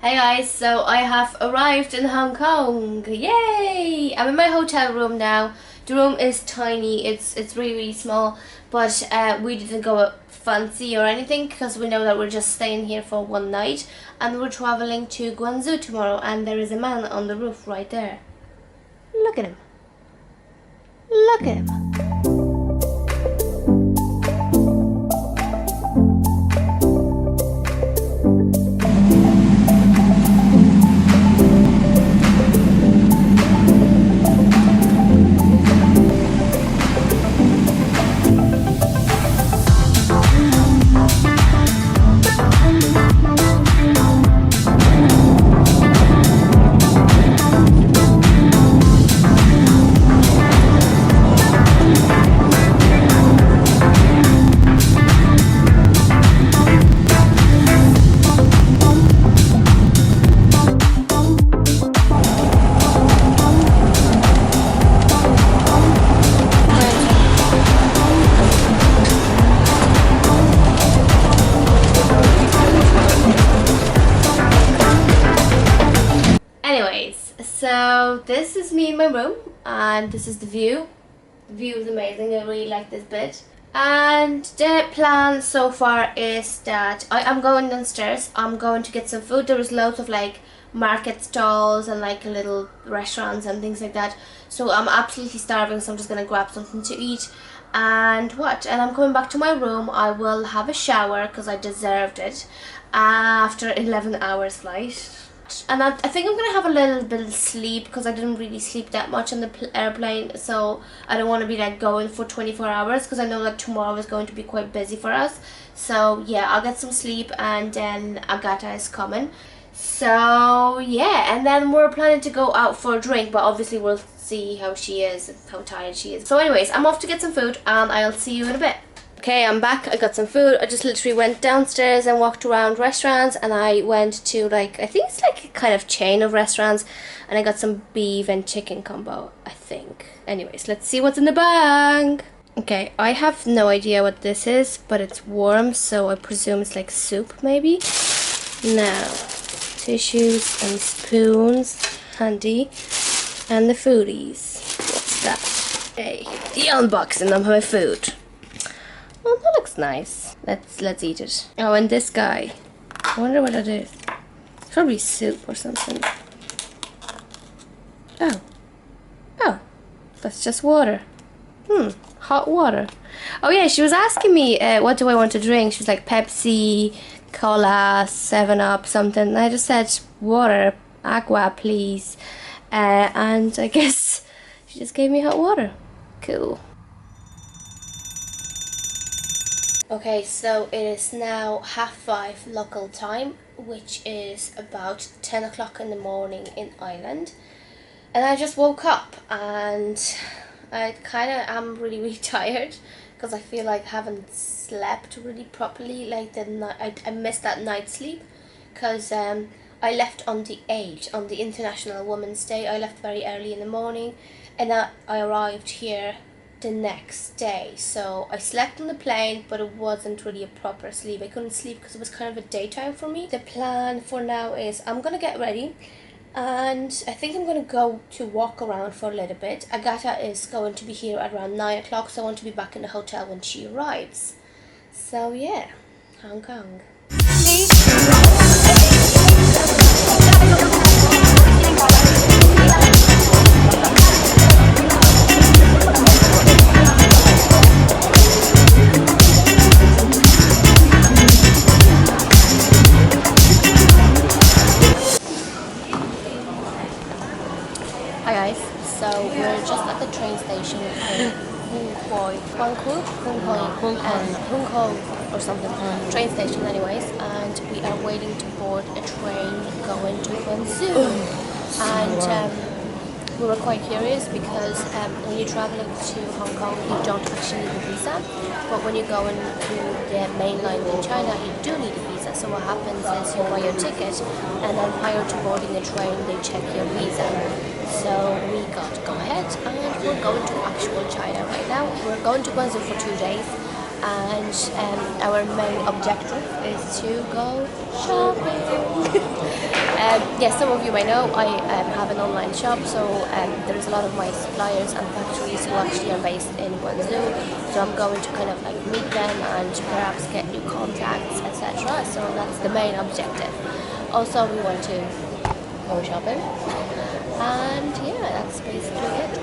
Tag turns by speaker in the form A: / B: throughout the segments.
A: Hey guys, so I have arrived in Hong Kong. Yay! I'm in my hotel room now. The room is tiny. It's really small, but we didn't go fancy or anything because we know that we're just staying here for one night and we're traveling to Guangzhou tomorrow, and there is a man on the roof right there. Look at him. Look at him. Anyways, so this is me in my room and this is the view. The view is amazing. I really like this bit. And the plan so far is that I am going downstairs. I'm going to get some food. There is loads of like market stalls and like little restaurants and things like that. So I'm absolutely starving, so I'm just gonna grab something to eat and watch. And I'm coming back to my room. I will have a shower because I deserved it after 11 hours flight. And I think I'm gonna have a little bit of sleep because I didn't really sleep that much on the airplane, so I don't want to be like going for 24 hours because I know that tomorrow is going to be quite busy for us. So yeah, I'll get some sleep and then Agatha is coming. So yeah, and then we're planning to go out for a drink, but obviously we'll see how she is and how tired she is. So anyways, I'm off to get some food and I'll see you in a bit. Okay, I'm back. I got some food. I just literally went downstairs and walked around restaurants, and I went to like, I think it's like a kind of chain of restaurants, and I got some beef and chicken combo, I think. Anyways, let's see what's in the bag. Okay, I have no idea what this is, but it's warm, so I presume it's like soup maybe. Now, tissues and spoons, handy, and the foodies. What's that? Hey, the unboxing of my food. Oh, that looks nice. Let's eat it. Oh, and this guy. I wonder what it is. It's probably soup or something. Oh. Oh. That's just water. Hot water. Oh yeah, she was asking me what do I want to drink. She was like Pepsi, Cola, 7-Up, something. And I just said water, agua, please. And I guess she just gave me hot water. Cool. Okay, so it is now 5:30 local time, which is about 10 o'clock in the morning in Ireland. And I just woke up and I kind of am really tired because I feel like I haven't slept really properly. Like I missed that night's sleep because I left on the 8th, on the International Women's Day. I left very early in the morning and I arrived here the next day, so I slept on the plane, but it wasn't really a proper sleep. I couldn't sleep because it was kind of a daytime for me. The plan for now is I'm gonna get ready and I think I'm gonna go to walk around for a little bit. Agatha is going to be here at around 9 o'clock, so I want to be back in the hotel when she arrives. So yeah, Hong Kong. Hi guys, so we're just at the train station in Guangzhou or something, train station anyways, and we are waiting to board a train going to Guangzhou. And we were quite curious because when you're traveling to Hong Kong you don't actually need a visa, but when you're going to the main line in China you do need a visa. So what happens is you buy your ticket and then prior to boarding the train they check your visa. So we got go ahead and we're going to actual China right now. We're going to Guangzhou for 2 days and our main objective is to go shopping. yes, some of you may know I have an online shop, so there's a lot of my suppliers and factories who actually are based in Guangzhou, so I'm going to kind of like meet them and perhaps get new contacts, etc. So that's the main objective. Also, we want to go shopping, and yeah, that's basically it.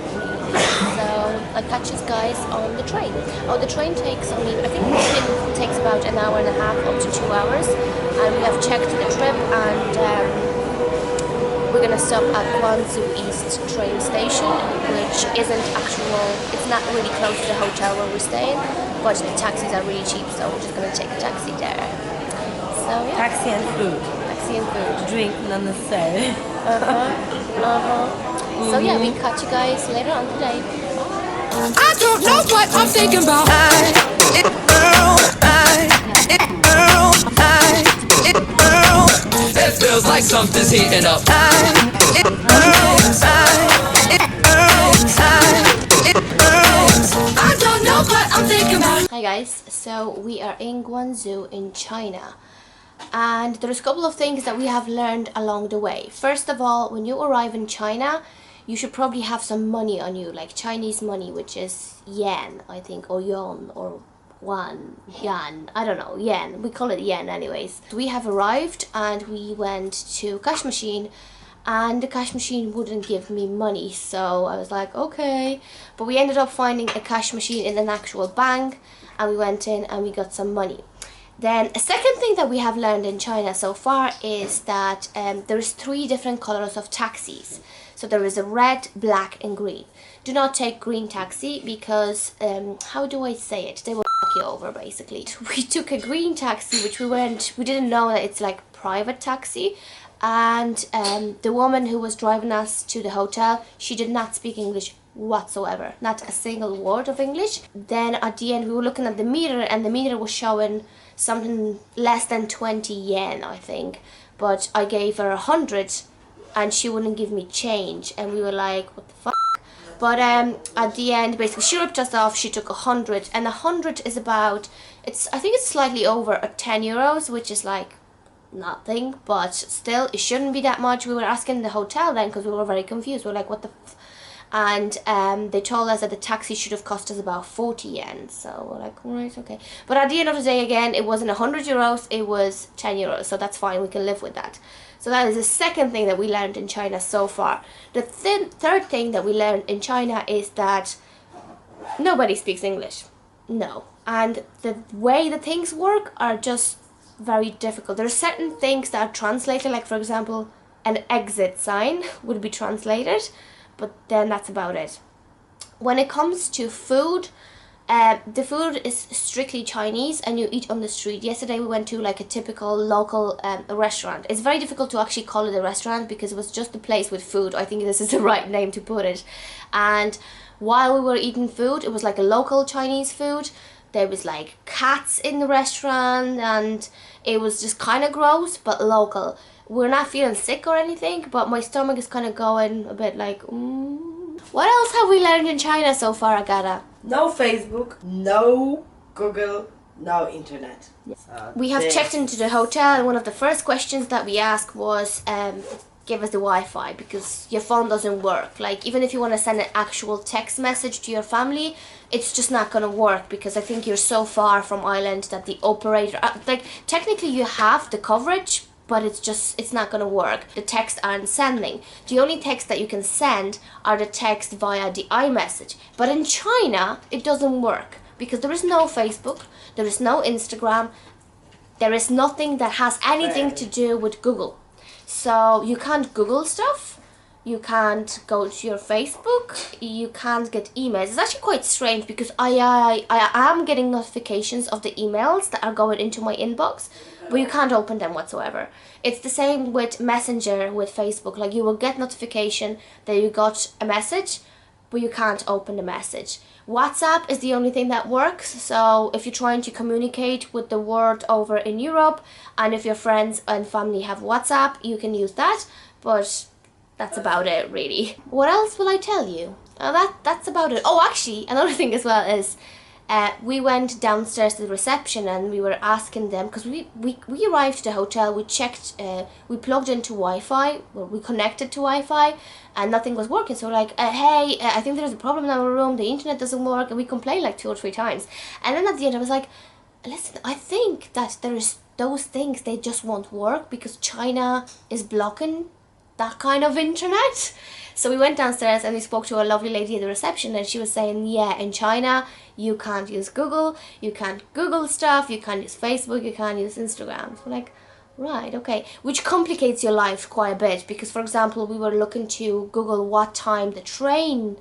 A: So I'll catch you guys on the train. Oh, the train takes only, I think it takes about an hour and a half up to 2 hours, and we have checked the trip, and we're gonna stop at Guangzhou East train station, which isn't it's not really close to the hotel where we're staying, but the taxis are really cheap, so we're just gonna take a taxi there. So yeah.
B: Taxi and food.
A: Taxi and food.
B: Drink, not necessary.
A: So yeah, we catch you guys later on today.
C: I don't know what I'm thinking about. It feels like something's heating up. I don't know what I'm thinking about.
A: Hi guys, so we are in Guangzhou in China, and there's a couple of things that we have learned along the way. First of all, when you arrive in China, you should probably have some money on you, like Chinese money, which is yen, I think, or yuan, or yuan, I don't know, yen, we call it yen anyways. We have arrived and we went to cash machine, and the cash machine wouldn't give me money, so I was like, okay, but we ended up finding a cash machine in an actual bank, and we went in and we got some money. Then a second thing that we have learned in China so far is that there's 3 different colors of taxis. So there is a red, black and green. Do not take green taxi because, how do I say it? They will fuck you over basically. We took a green taxi, which we didn't know that it's like private taxi. And the woman who was driving us to the hotel, she did not speak English whatsoever. Not a single word of English. Then at the end we were looking at the meter, and the meter was showing something less than 20 yen, I think. But I gave her 100 and she wouldn't give me change, and we were like, what the fuck? But at the end, basically, she ripped us off. She took 100, and 100 is about, I think it's slightly over 10 euros, which is like nothing, but still, it shouldn't be that much. We were asking the hotel then because we were very confused. We were like, what the f? And they told us that the taxi should have cost us about 40 yen. So we're like, right, okay. But at the end of the day, again, it wasn't 100 euros, it was 10 euros. So that's fine, we can live with that. So that is the second thing that we learned in China so far. The third thing that we learned in China is that nobody speaks English. No. And the way the things work are just very difficult. There are certain things that are translated, like for example, an exit sign would be translated, but then that's about it. When it comes to food, the food is strictly Chinese and you eat on the street. Yesterday we went to like a typical local restaurant. It's very difficult to actually call it a restaurant because it was just a place with food. I think this is the right name to put it. And while we were eating food, it was like a local Chinese food. There was like cats in the restaurant and it was just kind of gross but local. We're not feeling sick or anything, but my stomach is kind of going a bit like, What else have we learned in China so far, Agata?
B: No Facebook, no Google, no internet. So
A: we have checked into the hotel, and one of the first questions that we asked was, give us the Wi-Fi, because your phone doesn't work. Like, even if you want to send an actual text message to your family, it's just not going to work, because I think you're so far from Ireland that the operator, like, technically you have the coverage, but it's not going to work. The texts aren't sending. The only text that you can send are the text via the iMessage. But in China, it doesn't work because there is no Facebook, there is no Instagram, there is nothing that has anything to do with Google. So you can't Google stuff, you can't go to your Facebook, you can't get emails. It's actually quite strange because I am getting notifications of the emails that are going into my inbox, but you can't open them whatsoever. It's the same with Messenger, with Facebook. Like, you will get notification that you got a message, but you can't open the message. WhatsApp is the only thing that works. So if you're trying to communicate with the world over in Europe, and if your friends and family have WhatsApp, you can use that. But that's about it, really. What else will I tell you? That's about it. Oh, actually, another thing as well is we went downstairs to the reception and we were asking them, because we arrived at the hotel, we checked, we plugged into Wi-Fi, well, we connected to Wi-Fi, and nothing was working. So we're like, hey, I think there's a problem in our room, the internet doesn't work, and we complained like 2 or 3 times. And then at the end I was like, listen, I think that there's those things, they just won't work because China is blocking that kind of internet. So we went downstairs and we spoke to a lovely lady at the reception, and she was saying, yeah, in China you can't use Google, you can't Google stuff, you can't use Facebook, you can't use Instagram. So we're like, right, okay, which complicates your life quite a bit, because for example we were looking to Google what time the train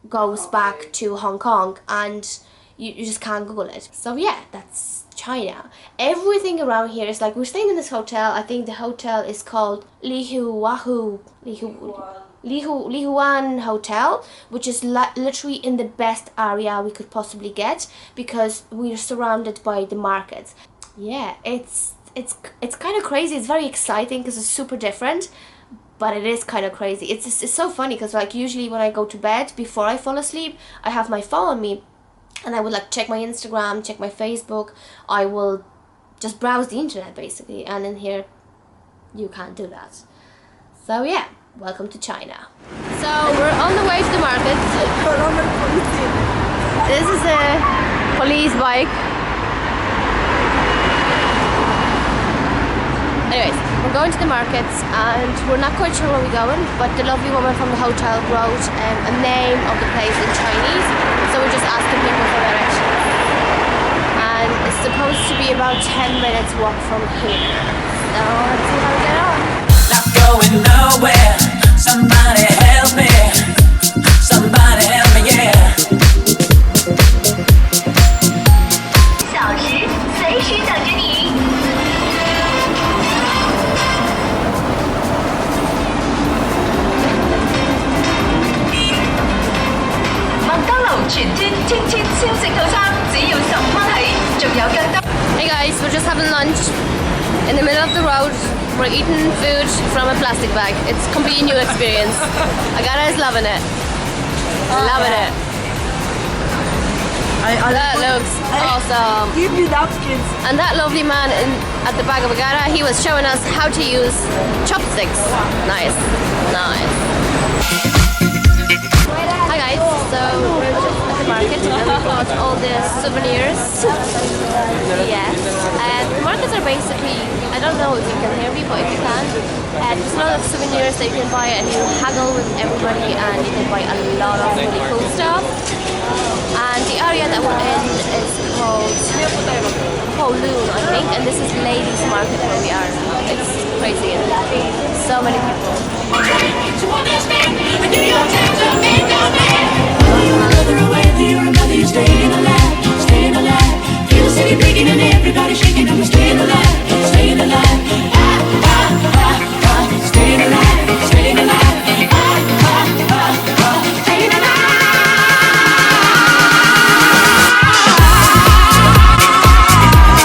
A: goes back to Hong Kong, and you just can't Google it. So yeah, that's China. Everything around here is like, we're staying in this hotel, I think the hotel is called Lihuan Hotel, which is literally in the best area we could possibly get, because we're surrounded by the markets. Yeah, it's kind of crazy. It's very exciting because it's super different, but it is kind of crazy. It's so funny because like usually when I go to bed, before I fall asleep, I have my phone on me, and I would like check my Instagram, check my Facebook. I will just browse the internet basically, and in here you can't do that. So yeah, welcome to China. So we're on the way to the market. This is a police bike. Anyways, we're going to the markets and we're not quite sure where we're going, but the lovely woman from the hotel wrote a name of the place in Chinese, so we're just asking people for directions. And it's supposed to be about 10 minutes walk from here. So let's see how we get on.
D: Not going nowhere. Somebody help me. Somebody help me, yeah.
E: 1小时随时等着你。麥當勞全天天超值套餐，只要15蚊起，仲有更多。
A: Hey guys, we're just having lunch in the middle of the road. We're eating food from a plastic bag. It's a completely new experience. Agata is loving it. Loving it. That looks awesome.
B: Give me napkins.
A: And that lovely man at the back of Agata, he was showing us how to use chopsticks. Nice. Nice. Hi guys, so we're just at the market and we bought all the souvenirs. Yes. The markets are basically, I don't know if you can hear me, but if you can, there's a lot of souvenirs that you can buy and you haggle with everybody and you can buy a lot of really cool stuff. And the area that we're in is called Kowloon, I think, and this is ladies' market where we are. It's crazy, isn't it? So many people.
D: Staying alive, staying alive. Feel the city breaking and everybody shaking. I'm staying alive, staying alive. Ah, ah, ah, ah. Staying alive, staying alive. Ah, ah, ah, ah. Staying alive.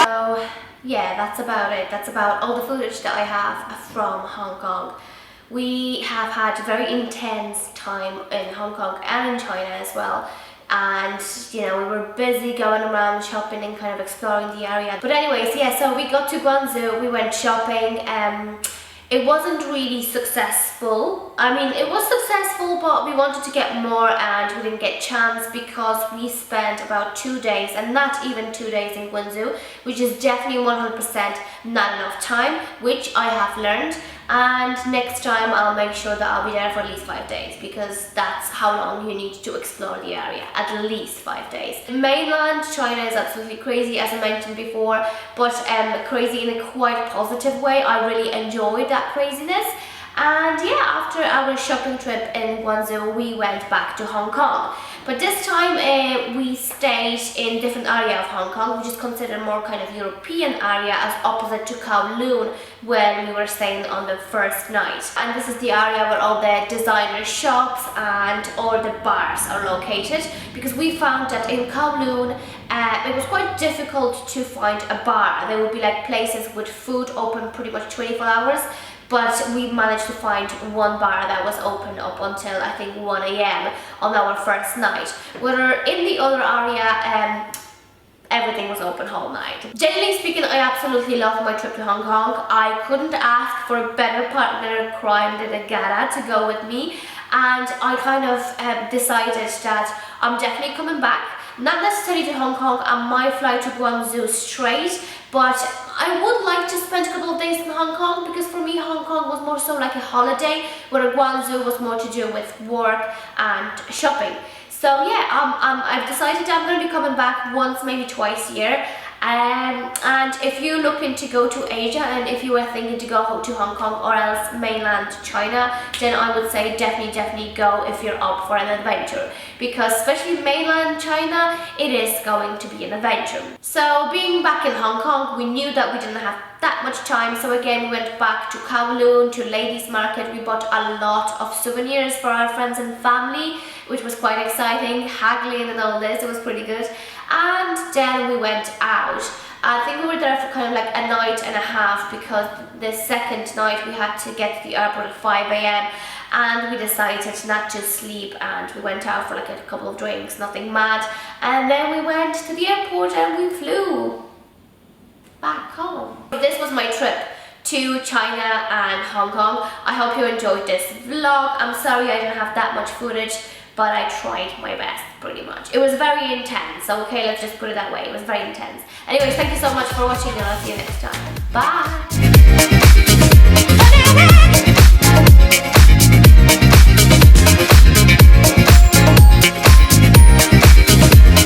A: So yeah, that's about it. That's about all the footage that I have from Hong Kong. We have had a very intense time in Hong Kong and in China as well. And you know, we were busy going around shopping and kind of exploring the area. But anyways, yeah, so we got to Guangzhou, we went shopping. It wasn't really successful. I mean, it was successful, but we wanted to get more and we didn't get chance because we spent about 2 days, and not even 2 days in Guangzhou, which is definitely 100% not enough time, which I have learned. And next time I'll make sure that I'll be there for at least 5 days, because that's how long you need to explore the area, at least 5 days. Mainland China is absolutely crazy, as I mentioned before, but crazy in a quite positive way. I really enjoyed that craziness. And yeah, after our shopping trip in Guangzhou, we went back to Hong Kong. But this time we stayed in a different area of Hong Kong, which is considered more kind of European area, as opposite to Kowloon, when we were staying on the first night. And this is the area where all the designer shops and all the bars are located, because we found that in Kowloon it was quite difficult to find a bar. There would be like places with food open pretty much 24 hours, but we managed to find one bar that was open up until I think 1 a.m. on our first night. Where in the other area, everything was open whole night. Generally speaking, I absolutely love my trip to Hong Kong. I couldn't ask for a better partner in crime than a Gala to go with me, and I kind of decided that I'm definitely coming back. Not necessarily to Hong Kong, I might fly to Guangzhou straight, but I would like to spend a couple of days in Hong Kong, because for me Hong Kong was more so like a holiday, where Guangzhou was more to do with work and shopping. So yeah, I've decided I'm going to be coming back once, maybe twice a year. And if you're looking to go to Asia, and if you were thinking to go to Hong Kong or else mainland China, then I would say definitely go if you're up for an adventure, because especially mainland China, it is going to be an adventure. So being back in Hong Kong, we knew that we didn't have that much time, so again we went back to Kowloon, to Ladies Market. We bought a lot of souvenirs for our friends and family, which was quite exciting, haggling and all this, it was pretty good. And then we went out. I think we were there for kind of like a night and a half, because the second night we had to get to the airport at 5 a.m. and we decided not to sleep, and we went out for like a couple of drinks, nothing mad, and then we went to the airport and we flew back home. This was my trip to China and Hong Kong. I hope you enjoyed this vlog. I'm sorry I didn't have that much footage, but I tried my best, pretty much. It was very intense, okay, let's just put it that way. It was very intense. Anyways, thank you so much for watching, and I'll see you next time. Bye!